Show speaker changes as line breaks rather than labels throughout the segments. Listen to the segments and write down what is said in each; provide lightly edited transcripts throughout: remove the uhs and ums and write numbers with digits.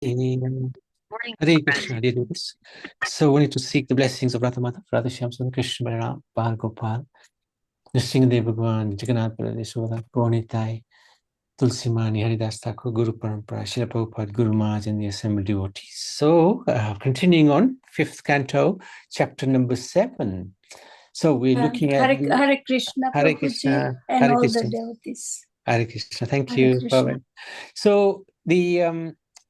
Hare Krishna, dear devotees. So we need to seek the blessings of Radha Radha Shyam Sundar, Krishna Balaram, Bal Gopal, Nrsimhadev Bhagwan, Jagannath Baladeశ్వర, Purnitai, Tulsi Mani, Haridas Thakur, Guru Parampara, Srila Prabhupada, Guru Maharaj, and the assembled devotees. So, continuing on, 5th canto, chapter number 7. So we're looking at
Hare Krishna,
Hare
Prabhuji,
Krishna,
and
Hare
all
Krishna.
the devotees.
Hare Krishna. Thank
Hare
you.
Krishna.
Bye-bye. So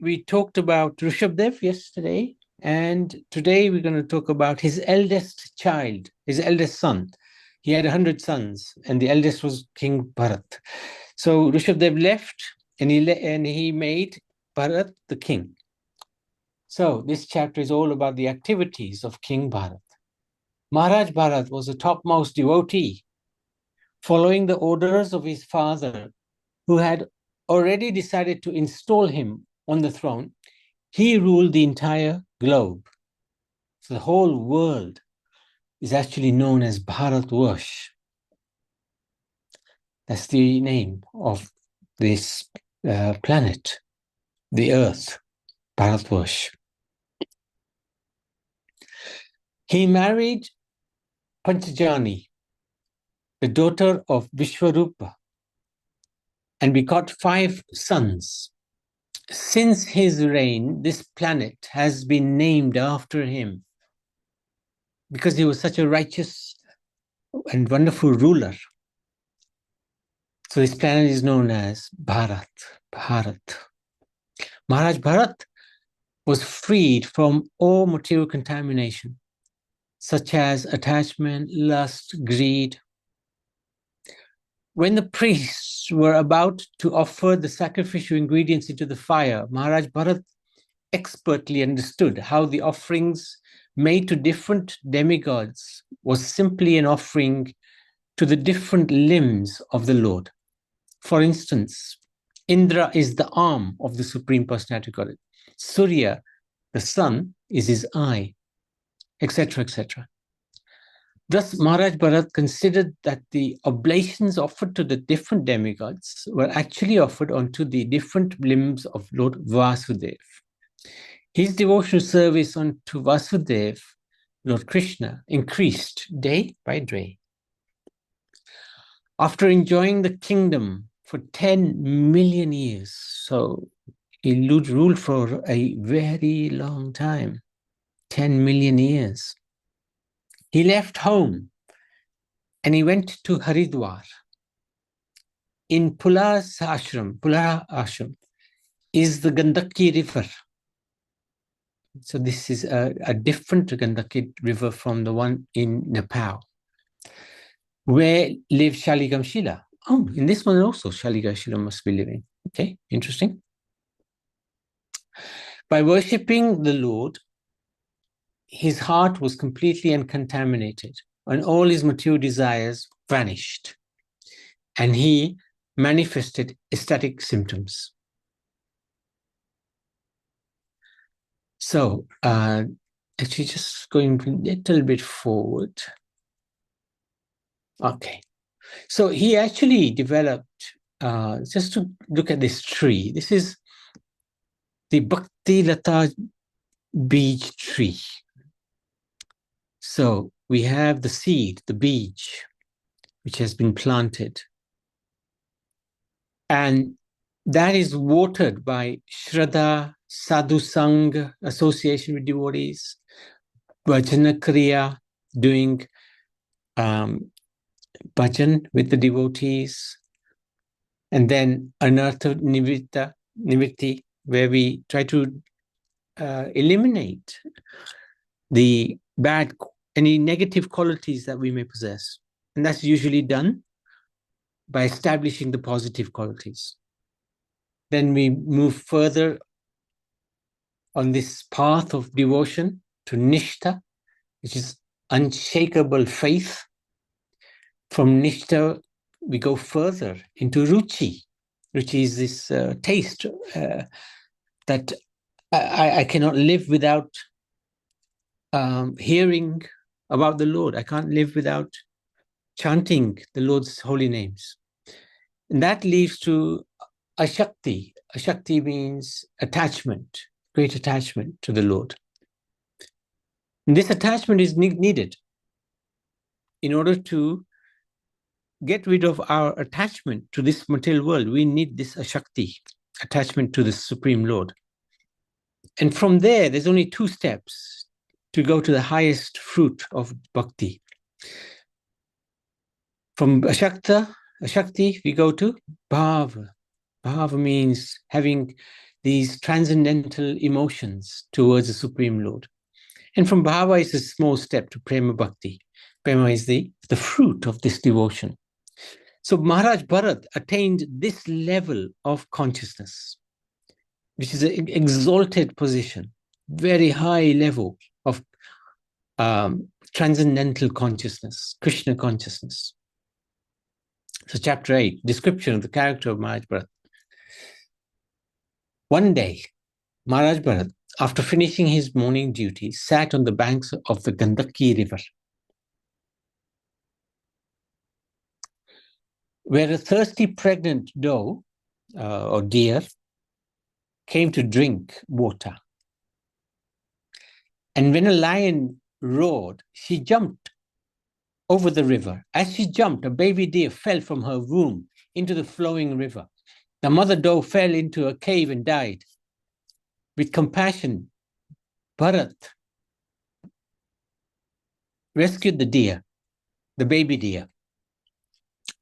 we talked about Rishabdev yesterday, and today we're going to talk about his eldest child, his eldest son. He had 100 sons, and the eldest was King Bharat. So Rishabdev left, and he made Bharat the king. So this chapter is all about the activities of King Bharat. Maharaj Bharat was a topmost devotee, following the orders of his father, who had already decided to install him on the throne. He ruled the entire globe. So the whole world is actually known as Bharatvarsh. That's the name of this planet, the earth, Bharatvarsh. He married Panchajani, the daughter of Vishwarupa, and begot 5 sons. Since his reign, this planet has been named after him because he was such a righteous and wonderful ruler. So this planet is known as Bharat. Maharaj Bharat was freed from all material contamination, such as attachment, lust, greed. When the priests were about to offer the sacrificial ingredients into the fire, Maharaj Bharat expertly understood how the offerings made to different demigods was simply an offering to the different limbs of the Lord. For instance, Indra is the arm of the Supreme Personality of Godhead. Surya, the sun, is his eye, etc., etc. Thus, Maharaj Bharat considered that the oblations offered to the different demigods were actually offered onto the different limbs of Lord Vasudev. His devotional service unto Vasudev, Lord Krishna, increased day by day. After enjoying the kingdom for 10 million years, so he ruled for a very long time, 10 million years. He left home and he went to Haridwar. In Pulara ashram is the Gandaki river. So this is a different Gandaki river from the one in Nepal. Where lives Shaligam Shila? Oh, in this one also Shaligam Shila must be living. Okay, interesting. By worshipping the Lord, his heart was completely uncontaminated and all his material desires vanished. And he manifested ecstatic symptoms. So, actually just going a little bit forward. Okay. So he actually developed, just to look at this tree, this is the Bhakti Lata Beej tree. So we have the seed, the beej, which has been planted. And that is watered by Shraddha, Sadhu Sangha, association with devotees, Bhajana Kriya, doing bhajan with the devotees, and then Anartha Nivritti, where we try to eliminate the bad, any negative qualities that we may possess. And that's usually done by establishing the positive qualities. Then we move further on this path of devotion to Nishtha, which is unshakable faith. From Nishtha, we go further into Ruchi. Ruchi is this taste that I cannot live without hearing about the Lord. I can't live without chanting the Lord's holy names. And that leads to Ashakti. Ashakti means attachment. great attachment to the Lord. And this attachment is needed in order to get rid of our attachment to this material world. We need this Ashakti, attachment to the Supreme Lord. And from there's only 2 steps to go to the highest fruit of bhakti. From Ashakti, we go to Bhava. Bhava means having these transcendental emotions towards the Supreme Lord. And from Bhava is a small step to Prema Bhakti. Prema is the fruit of this devotion. So Maharaj Bharat attained this level of consciousness, which is an exalted position, very high level of transcendental consciousness, Krishna consciousness. So chapter 8, description of the character of Maharaj Bharat. One day, Maharaj Bharat, after finishing his morning duty, sat on the banks of the Gandaki river, where a thirsty pregnant doe or deer came to drink water. And when a lion roared, she jumped over the river. As she jumped, a baby deer fell from her womb into the flowing river. The mother doe fell into a cave and died. With compassion, Bharat rescued the deer, the baby deer,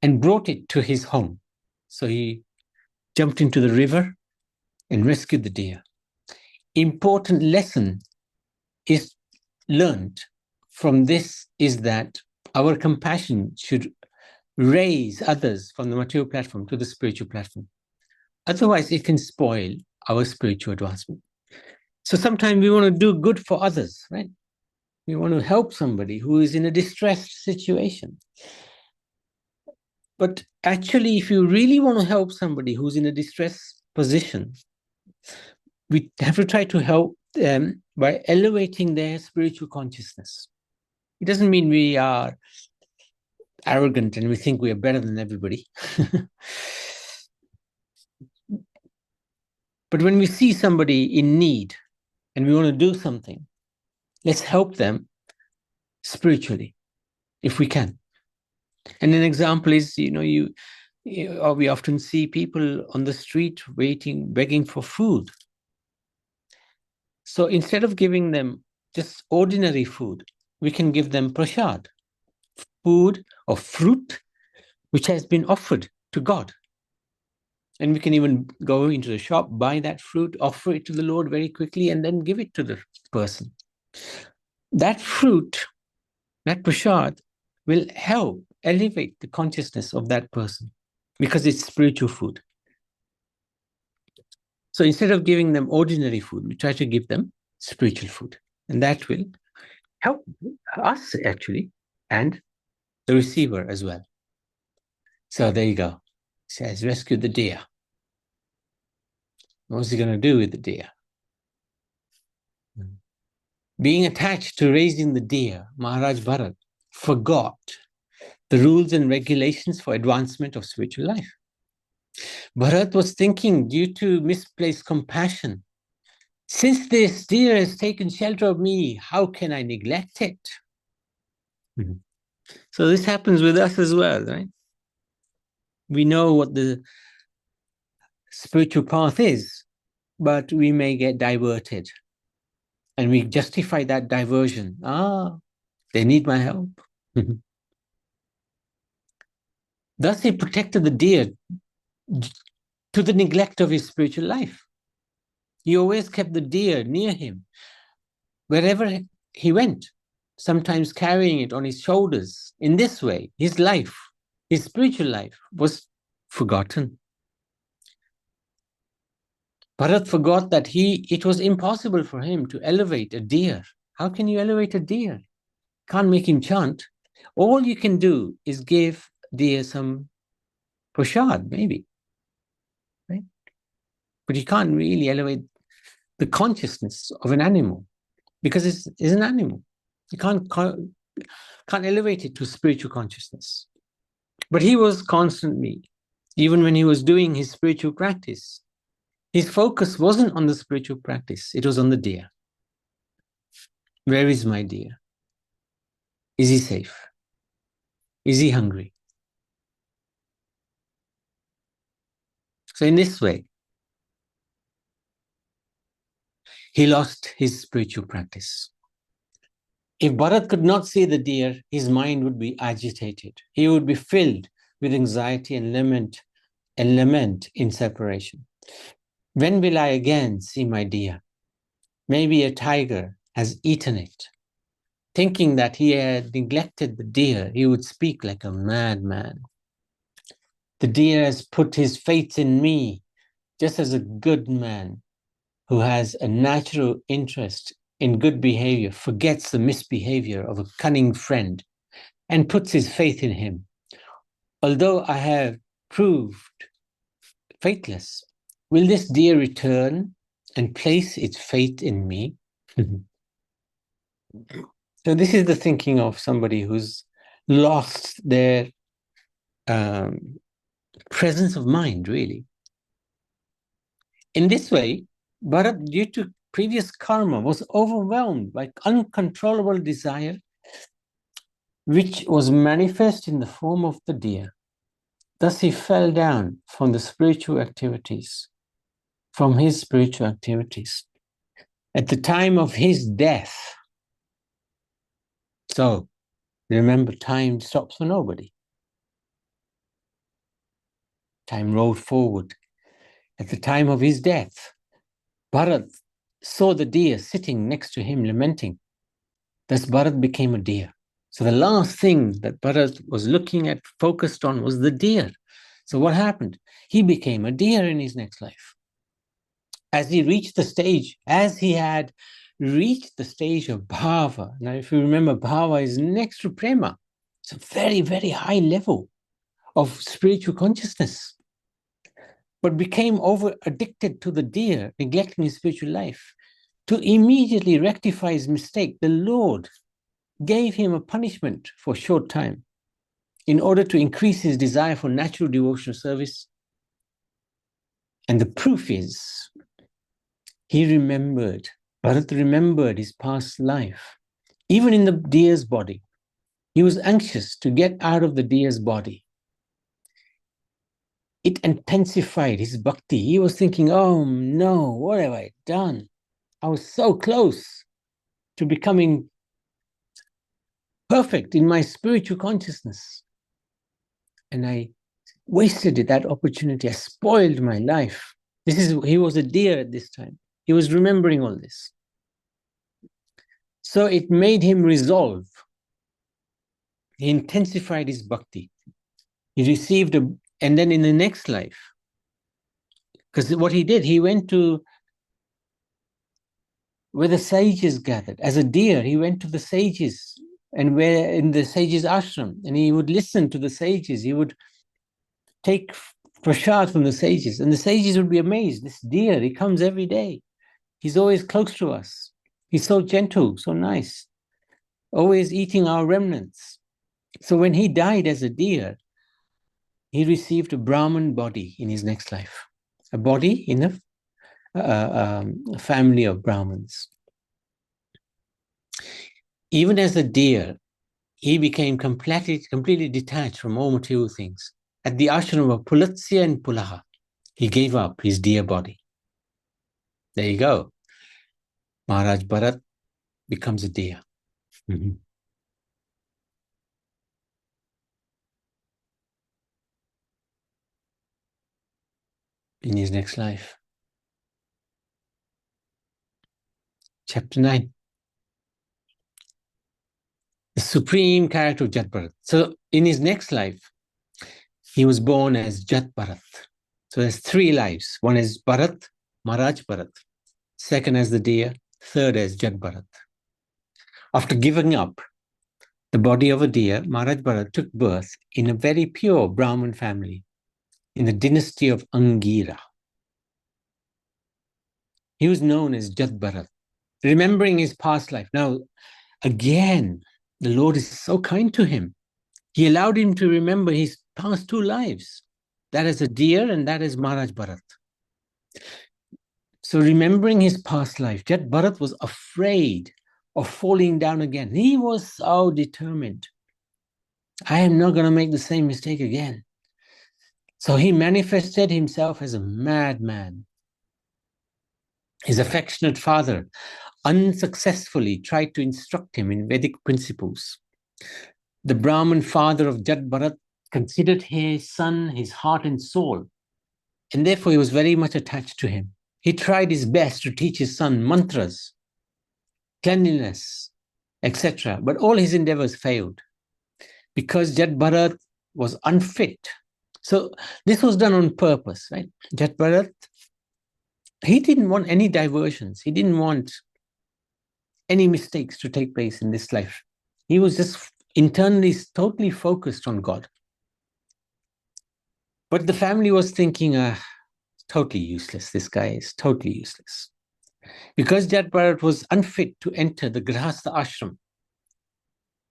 and brought it to his home. So he jumped into the river and rescued the deer. Important lesson is learned from this is that our compassion should raise others from the material platform to the spiritual platform. Otherwise, it can spoil our spiritual advancement. So sometimes we want to do good for others, right? We want to help somebody who is in a distressed situation. But actually, if you really want to help somebody who's in a distressed position, we have to try to help them by elevating their spiritual consciousness. It doesn't mean we are arrogant and we think we are better than everybody. But when we see somebody in need and we want to do something, let's help them spiritually, if we can. And an example is, we often see people on the street waiting, begging for food. So instead of giving them just ordinary food, we can give them prasad, food or fruit, which has been offered to God. And we can even go into the shop, buy that fruit, offer it to the Lord very quickly, and then give it to the person. That fruit, that prasad, will help elevate the consciousness of that person because it's spiritual food. So instead of giving them ordinary food, we try to give them spiritual food. And that will help us actually and the receiver as well. So there you go. It says, rescue the deer. What's he going to do with the deer? Being attached to raising the deer, Maharaj Bharat forgot the rules and regulations for advancement of spiritual life. Bharat was thinking, due to misplaced compassion, since this deer has taken shelter of me, how can I neglect it? So this happens with us as well, right? We know what the spiritual path is, but we may get diverted. And we justify that diversion. They need my help. Thus, he protected the deer to the neglect of his spiritual life. He always kept the deer near him, wherever he went, sometimes carrying it on his shoulders. In this way, his life, his spiritual life, was forgotten. Bharat forgot that it was impossible for him to elevate a deer. How can you elevate a deer? Can't make him chant. All you can do is give deer some prasad, maybe. Right? But you can't really elevate the consciousness of an animal because it's an animal. You can't elevate it to spiritual consciousness. But he was constantly, even when he was doing his spiritual practice, His focus wasn't on the spiritual practice, it was on the deer. Where is my deer? Is he safe? Is he hungry? So in this way, he lost his spiritual practice. If Bharat could not see the deer, his mind would be agitated. He would be filled with anxiety and lament in separation. When will I again see my deer? Maybe a tiger has eaten it. Thinking that he had neglected the deer, he would speak like a madman. The deer has put his faith in me, just as a good man who has a natural interest in good behavior forgets the misbehavior of a cunning friend and puts his faith in him. Although I have proved faithless, will this deer return and place its faith in me? So this is the thinking of somebody who's lost their presence of mind, really. In this way, Bharat, due to previous karma, was overwhelmed by uncontrollable desire, which was manifest in the form of the deer. Thus he fell down from his spiritual activities. At the time of his death. So, remember, time stops for nobody. Time rolled forward. At the time of his death, Bharat saw the deer sitting next to him lamenting. Thus Bharat became a deer. So the last thing that Bharat was looking at, focused on, was the deer. So what happened? He became a deer in his next life. As he had reached the stage of bhava. Now, if you remember, bhava is next to prema. It's a very, very high level of spiritual consciousness. But became over addicted to the deer, neglecting his spiritual life. To immediately rectify his mistake, the Lord gave him a punishment for a short time in order to increase his desire for natural devotional service. And the proof is, Bharat remembered his past life. Even in the deer's body, he was anxious to get out of the deer's body. It intensified his bhakti. He was thinking, oh no, what have I done? I was so close to becoming perfect in my spiritual consciousness. And I wasted that opportunity. I spoiled my life. He was a deer at this time. He was remembering all this. So it made him resolve. He intensified his bhakti. He received and then in the next life, because what he did, he went to where the sages gathered. As a deer, he went to the sages and where in the sages' ashram, and he would listen to the sages. He would take prasad from the sages, and the sages would be amazed. This deer, he comes every day. He's always close to us. He's so gentle, so nice, always eating our remnants. So when he died as a deer, he received a Brahman body in his next life, a body in a family of Brahmins. Even as a deer, he became completely detached from all material things. At the ashram of Pulatsya and Pulaha, he gave up his deer body. There you go. Maharaj Bharat becomes a deer. Mm-hmm. In his next life. Chapter 9. The supreme character of Jat Bharat. So in his next life, he was born as Jat Bharat. So there's 3 lives. One is Bharat, Maharaj Bharat. Second as the deer. Third as Jat Bharat. After giving up the body of a deer, Maharaj Bharat took birth in a very pure Brahmin family in the dynasty of Angira. He was known as Jat Bharat, remembering his past life. Now, again, the Lord is so kind to him. He allowed him to remember his past 2 lives, that as a deer and that as Maharaj Bharat. So remembering his past life, Jet Bharat was afraid of falling down again. He was so determined. I am not going to make the same mistake again. So he manifested himself as a madman. His affectionate father unsuccessfully tried to instruct him in Vedic principles. The Brahmin father of Jet Bharat considered his son his heart and soul, and therefore he was very much attached to him. He tried his best to teach his son mantras, cleanliness, etc. But all his endeavors failed because Jet Bharat was unfit. So this was done on purpose, right? Jet Bharat, he didn't want any diversions. He didn't want any mistakes to take place in this life. He was just internally totally focused on God. But the family was thinking, totally useless. This guy is totally useless. Because Jet Bharat was unfit to enter the Grihastha ashram,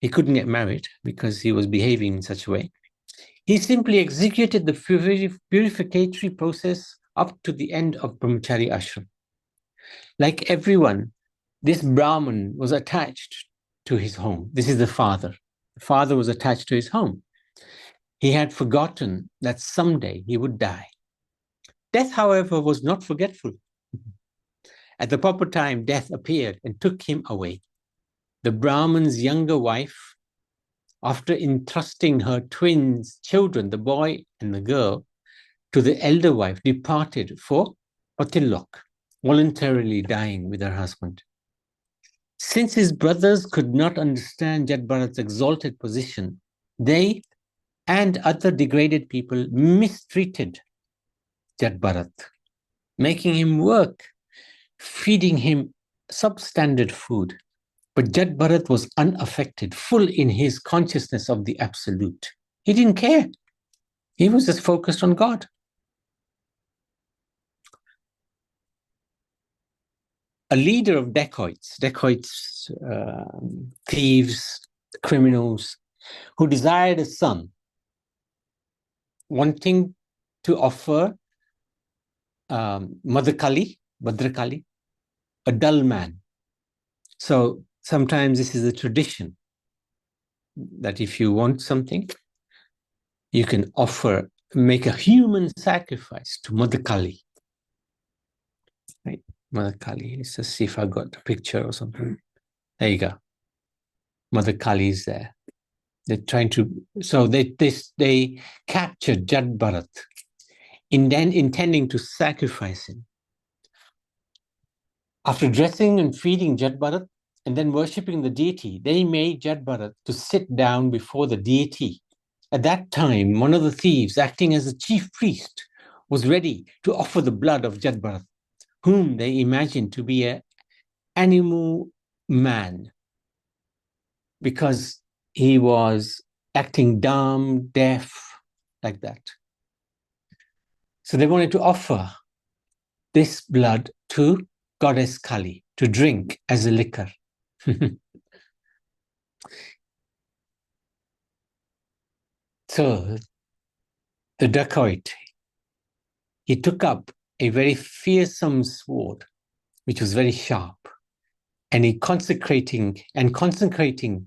he couldn't get married because he was behaving in such a way. He simply executed the purificatory process up to the end of Brahmachari ashram. Like everyone, this Brahman was attached to his home. This is the father. The father was attached to his home. He had forgotten that someday he would die. Death, however, was not forgetful. At the proper time, death appeared and took him away. The Brahman's younger wife, after entrusting her twins children, the boy and the girl, to the elder wife, departed for Patilok, voluntarily dying with her husband. Since his brothers could not understand Jet Bharat's exalted position, they and other degraded people mistreated Jet Bharat, making him work, feeding him substandard food. But Jet Bharat was unaffected, full in his consciousness of the absolute. He didn't care. He was just focused on God. A leader of dacoits, thieves, criminals, who desired a son, wanting to offer Madhakali, Bhadrakali, a dull man. So sometimes this is a tradition that if you want something, you can make a human sacrifice to Madhakali. Right? Madhakali. Let's just see if I got the picture or something. There you go. Madhakali is there. They're trying to, so they captured Jet Bharat, intending to sacrifice him. After dressing and feeding Jet Bharat and then worshipping the deity, they made Jet Bharat to sit down before the deity. At that time, one of the thieves, acting as the chief priest, was ready to offer the blood of Jet Bharat, whom they imagined to be an animal man, because he was acting dumb, deaf, like that. So they wanted to offer this blood to Goddess Kali to drink as a liquor. So the dacoit, he took up a very fearsome sword, which was very sharp, and he consecrating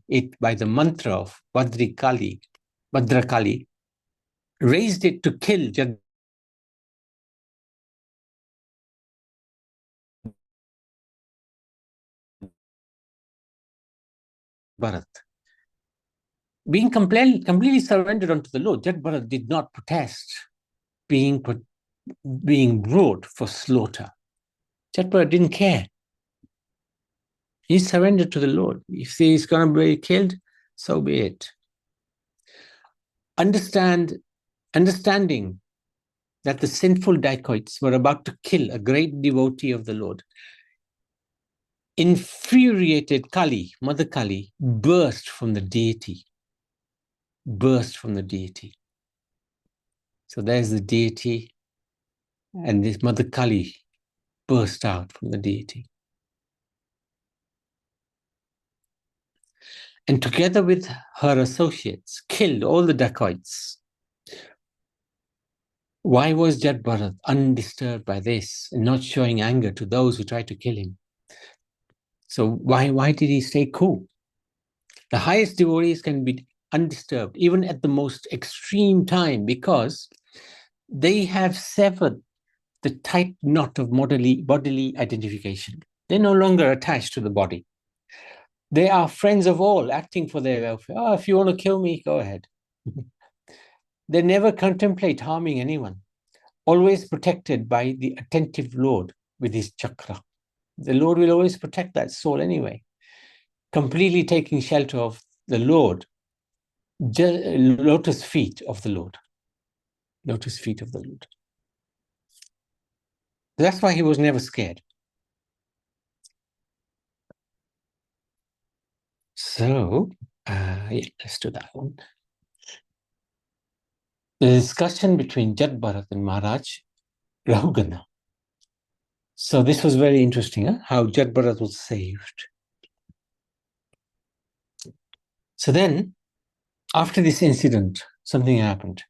it by the mantra of Bhadrakali, raised it to kill Jet Bharat. Being completely surrendered unto the Lord, Jet Bharat did not protest being brought for slaughter. Jet Bharat didn't care. He surrendered to the Lord. If he's going to be killed, so be it. Understanding that the sinful dacoits were about to kill a great devotee of the Lord, infuriated Kali, Mother Kali, burst from the deity. So there's the deity, and this Mother Kali burst out from the deity. And together with her associates, killed all the dacoits. Why was Jat Bharat undisturbed by this and not showing anger to those who tried to kill him? So why did he stay cool? The highest devotees can be undisturbed, even at the most extreme time, because they have severed the tight knot of bodily identification. They're no longer attached to the body. They are friends of all, acting for their welfare. Oh, if you want to kill me, go ahead. They never contemplate harming anyone, always protected by the attentive Lord with his chakra. The Lord will always protect that soul anyway, completely taking shelter of the Lord, lotus feet of the Lord. Lotus feet of the Lord. That's why he was never scared. So, let's do that one. The discussion between Jat Bharat and Maharaj Rahugana. So this was very interesting, how Jat Bharat was saved. So then, after this incident, something happened.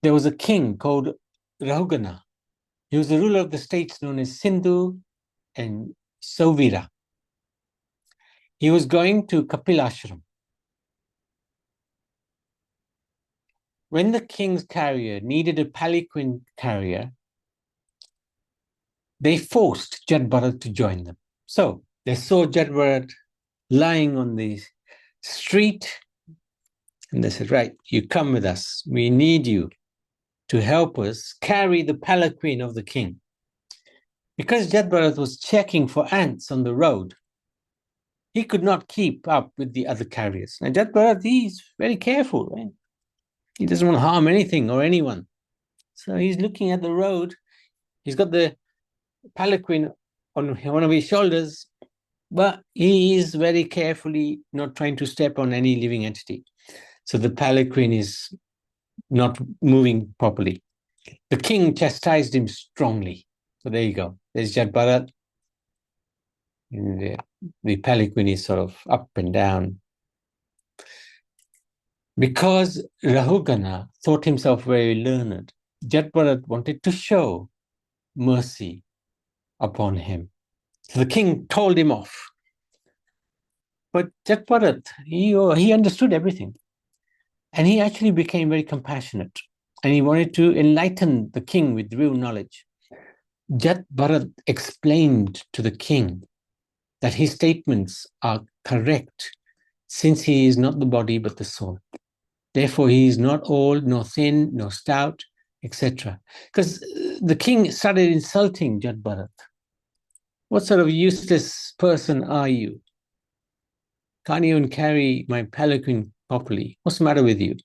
There was a king called Rahugana. He was the ruler of the states known as Sindhu and Sauvira. He was going to Kapil Ashram. When the king's carrier needed a palanquin carrier, they forced Jat Bharat to join them. So they saw Jat Bharat lying on the street, and they said, right, you come with us. We need you to help us carry the palanquin of the king. Because Jat Bharat was checking for ants on the road, he could not keep up with the other carriers. And Jat Bharat, he's very careful, right? He doesn't want to harm anything or anyone. So he's looking at the road. He's got the palanquin on one of his shoulders, but he is very carefully not trying to step on any living entity. So the palanquin is not moving properly. The king chastised him strongly. So there you go. There's Jat Bharat. And the palanquin is sort of up and down. Because Rahugana thought himself very learned, Jat Bharat wanted to show mercy upon him. So the king told him off. But Jat Bharat, he understood everything. And he actually became very compassionate. And he wanted to enlighten the king with real knowledge. Jat Bharat explained to the king that his statements are correct, since he is not the body but the soul. Therefore, he is not old, nor thin, nor stout, etc. Because the king started insulting Jat Bharat. What sort of useless person are you? Can't even carry my palanquin properly. What's the matter with you?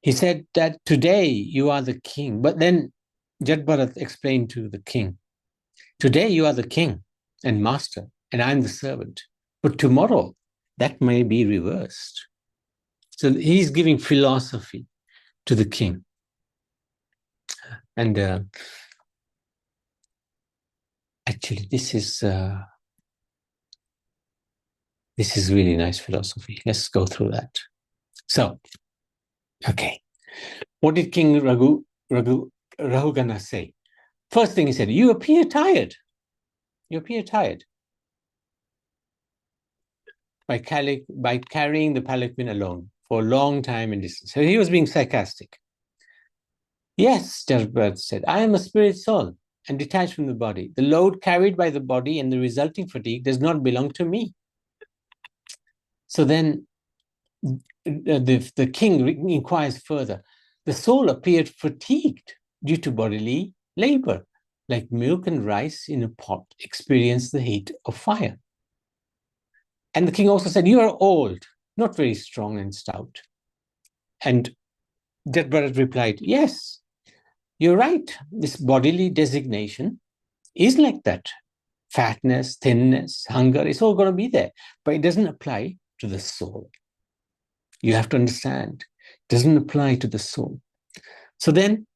He said that today you are the king. But then Jat Bharat explained to the king, today you are the king and master, and I'm the servant. But tomorrow, that may be reversed. So he's giving philosophy to the king. And actually, this is really nice philosophy. Let's go through that. So, okay. What did King Rahugana say? First thing he said, you appear tired. You appear tired. By carrying the palanquin alone for a long time and distance. So he was being sarcastic. Yes, Jat Bharat said, I am a spirit soul and detached from the body. The load carried by the body and the resulting fatigue does not belong to me. So then the king inquires further. The soul appeared fatigued due to bodily labor, like milk and rice in a pot experience the heat of fire. And the king also said, you are old, not very strong and stout. And Jat Bharat replied, yes, you're right. This bodily designation is like that. Fatness, thinness, hunger, it's all going to be there. But it doesn't apply to the soul. You have to understand, it doesn't apply to the soul. So then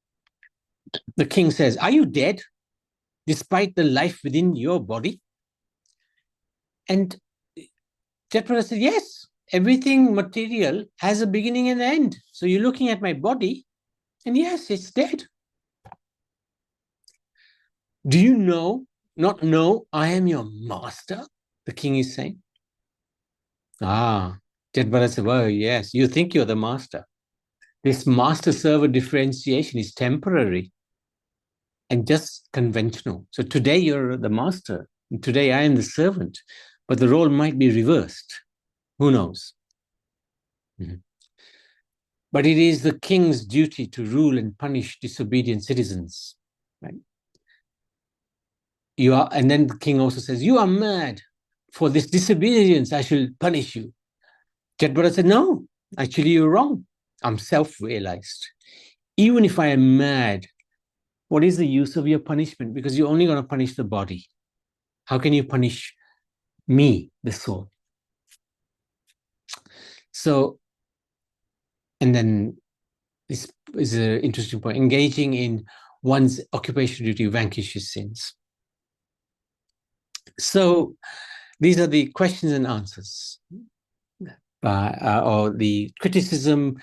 the king says, are you dead despite the life within your body? And Jat Bharat said, yes, everything material has a beginning and end. So you're looking at my body, and yes, it's dead. Do you not know I am your master? The king is saying. Jetbharat said, well, yes, you think you're the master. This master-servant differentiation is temporary and just conventional. So today you're the master, and today I am the servant, but the role might be reversed. Who knows? Mm-hmm. But it is the king's duty to rule and punish disobedient citizens, right? And then the king also says, you are mad. For this disobedience, I shall punish you. Jetbharat said, no, actually you're wrong. I'm self-realized. Even if I am mad, what is the use of your punishment? Because you're only going to punish the body. How can you punish me, the soul? So, and then this is an interesting point. Engaging in one's occupational duty vanquishes sins. So these are the questions and answers, or the criticism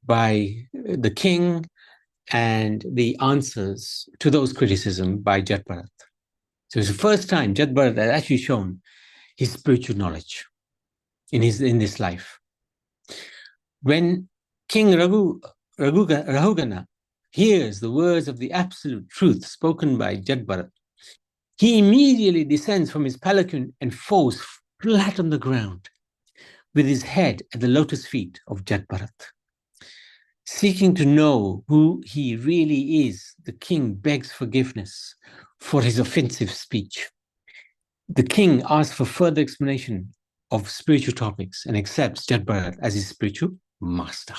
by the king and the answers to those criticisms by Jetbharat. So it's the first time Jetbharat has actually shown his spiritual knowledge in this life. When King Rahugana hears the words of the absolute truth spoken by Jetbharat, he immediately descends from his palanquin and falls flat on the ground with his head at the lotus feet of Jetbharat. Seeking to know who he really is, the king begs forgiveness for his offensive speech. The king asks for further explanation of spiritual topics and accepts Jetbharat as his spiritual master.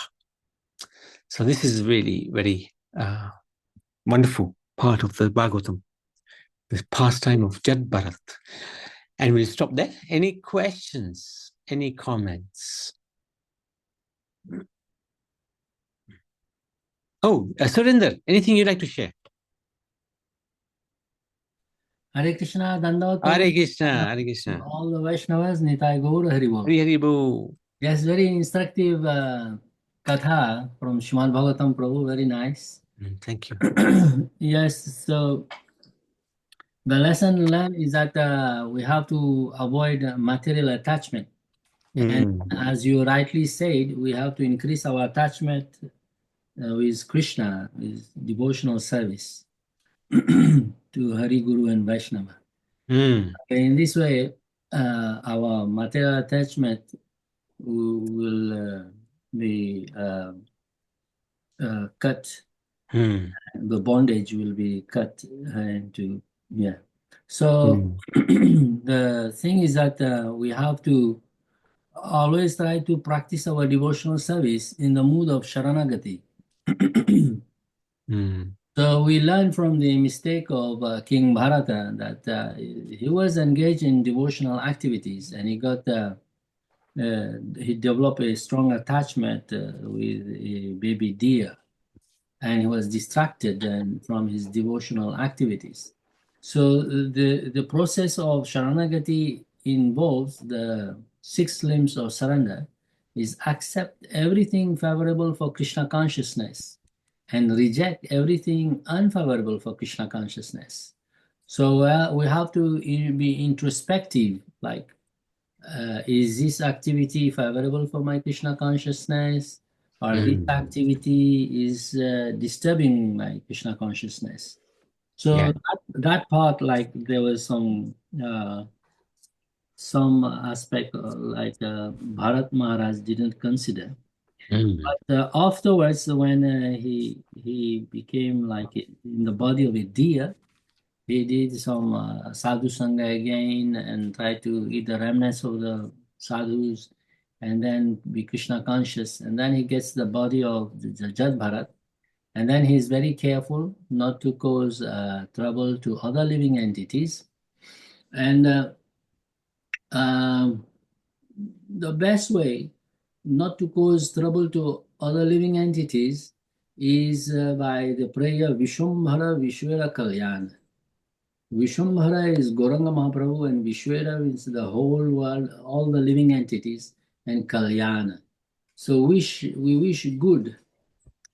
So this is really very wonderful part of the Bhagavatam, the pastime of Jetbharat. And we'll stop there. Any questions? Any comments? Oh, Surinder, anything you'd like to share?
Hare Krishna, Dandavat.
Hare Krishna, Hare Krishna.
All the Vaishnavas, Nitai Gaur Haribol.
Hari Bol.
Yes, very instructive katha from Srimad Bhagavatam Prabhu, very nice.
Thank you.
Yes, so the lesson learned is that we have to avoid material attachment. And as you rightly said, we have to increase our attachment with Krishna, with devotional service to Hari, Guru, and Vaishnava. In this way, our material attachment will be cut. The bondage will be cut into, yeah. So the thing is that we have to always try to practice our devotional service in the mood of Sharanagati. So we learn from the mistake of King Bharata that he was engaged in devotional activities, and he developed a strong attachment with a baby deer, and he was distracted from his devotional activities. So the process of Sharanagati involves the 6 limbs of surrender, is accept everything favorable for Krishna consciousness and reject everything unfavorable for Krishna consciousness. So we have to be introspective, like, is this activity favorable for my Krishna consciousness, or this activity is disturbing my Krishna consciousness? So that part, like, there was some aspect like Bharat Maharaj didn't consider. But afterwards, when he became like in the body of a deer, he did some sadhu sangha again and tried to eat the remnants of the sadhus and then be Krishna conscious. And then he gets the body of the Jat Bharat. And then he's very careful not to cause trouble to other living entities. And the best way not to cause trouble to other living entities is by the prayer Vishwambhara Vishwera Kalyan. Vishwambhara is Gauranga Mahaprabhu, and Vishwera is the whole world, all the living entities. and kalyana. So we wish good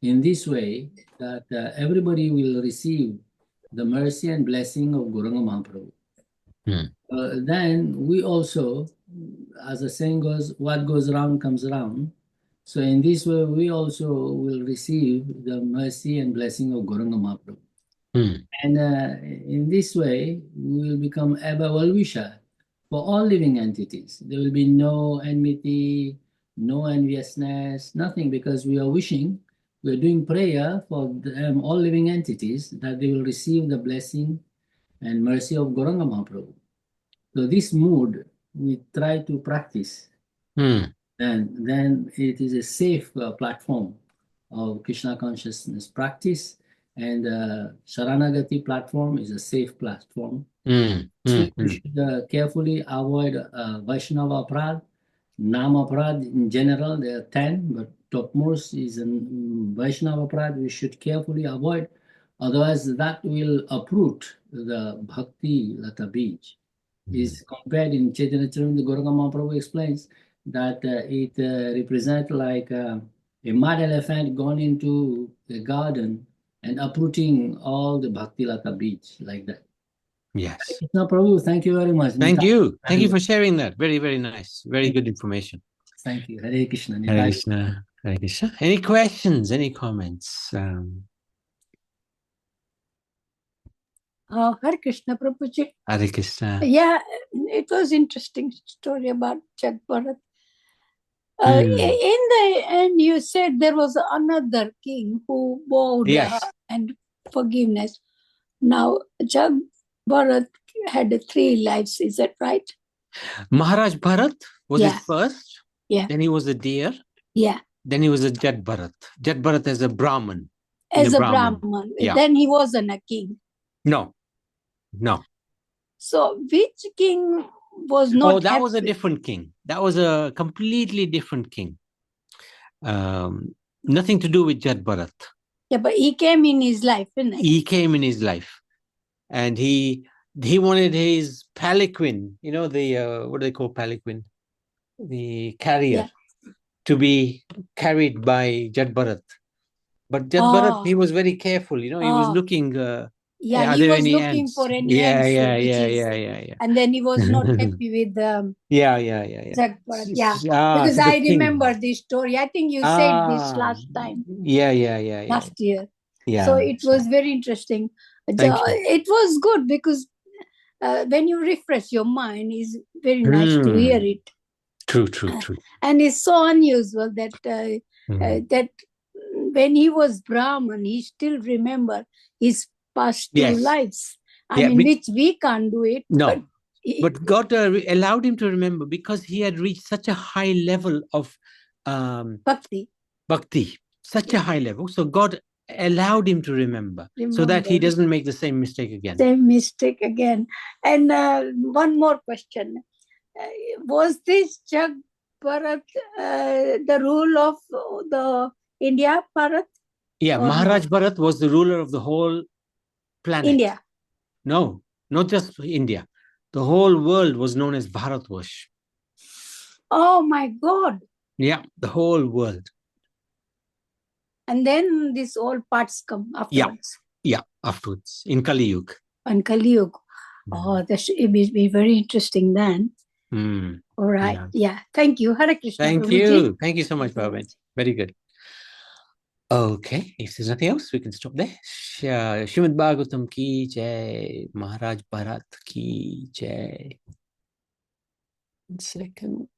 in this way that everybody will receive the mercy and blessing of Gauranga Mahaprabhu. Then we also, as the saying goes, what goes around comes around. So in this way, we also will receive the mercy and blessing of Gauranga Mahaprabhu. And in this way, we will become ever well-wisher for all living entities. There will be no enmity, no enviousness, nothing, because we are wishing, we are doing prayer for all living entities that they will receive the blessing and mercy of Gauranga Mahaprabhu. So this mood we try to practice, and then it is a safe platform of Krishna consciousness practice, and Sharanagati platform is a safe platform. We should carefully avoid Vaishnava Aparad, Nama Aparad in general. There are 10, but topmost is Vaishnava Aparad. We should carefully avoid, otherwise that will uproot the Bhakti Lata Beej. Is compared in Chaitanya Charitamrita, Gauranga Mahaprabhu explains that it represents like a mad elephant gone into a garden and uprooting all the Bhakti Lata Beej like that.
Yes.
Krishna Prabhu, thank you very much.
Thank you. Thank you for sharing that. Very, very nice. Very good information.
Thank you. Hare Krishna.
Hare Krishna. Hare Krishna. Any questions? Any comments?
Hare Krishna, Prabhuji.
Hare Krishna.
Yeah, it was interesting story about Jagat Bharat. In the end, you said there was another king who bowed and forgiveness. Now, Jagat Bharat had 3 lives. Is that right?
Maharaj Bharat was his first.
Yeah.
Then he was a deer.
Yeah.
Then he was a Jat Bharat. Jat Bharat as a Brahman.
As a Brahman. Yeah. Then he wasn't a king.
No.
So which king was not
Oh, that
happy?
was a different king. That was a completely different king. Nothing to do with Jat Bharat.
Yeah, but he came in his life, didn't he?
He came in his life. And he wanted his palanquin, you know, the, what do they call palanquin? The carrier, to be carried by Jat Bharat. But Jat Bharat, he was very careful, you know, he was looking...
he was looking ants? For any ants.
Yeah.
And then he was not happy with Jat Bharat. Because I remember this story. I think you said this last time. Last year. So it was very interesting. It was good because when you refresh your mind, it's very nice to hear it.
True.
And it's so unusual that that when he was Brahman, he still remember his past 2 lives. I mean, which we can't do it.
No, but God allowed him to remember because he had reached such a high level of
bhakti,
such a high level. So God allowed him to remember so that he doesn't make the same mistake again.
And one more question. Was this Jagat Bharat the rule of the India, Bharat?
Yeah, Maharaj Bharat was the ruler of the whole planet.
India?
No, not just India. The whole world was known as Bharatvarsh.
Oh my God.
Yeah, the whole world.
And then these all parts come afterwards.
Yeah, afterwards, in Kali Yuga.
In Kali Yuga. Oh, that should be very interesting then. All right. Yeah. Thank you. Hare Krishna.
Thank you. Thank you so much, Bhavan. Very good. Okay. If there's nothing else, we can stop there. Srimad Bhagavatam ki jai. Maharaj Bharat ki jai. 1 second.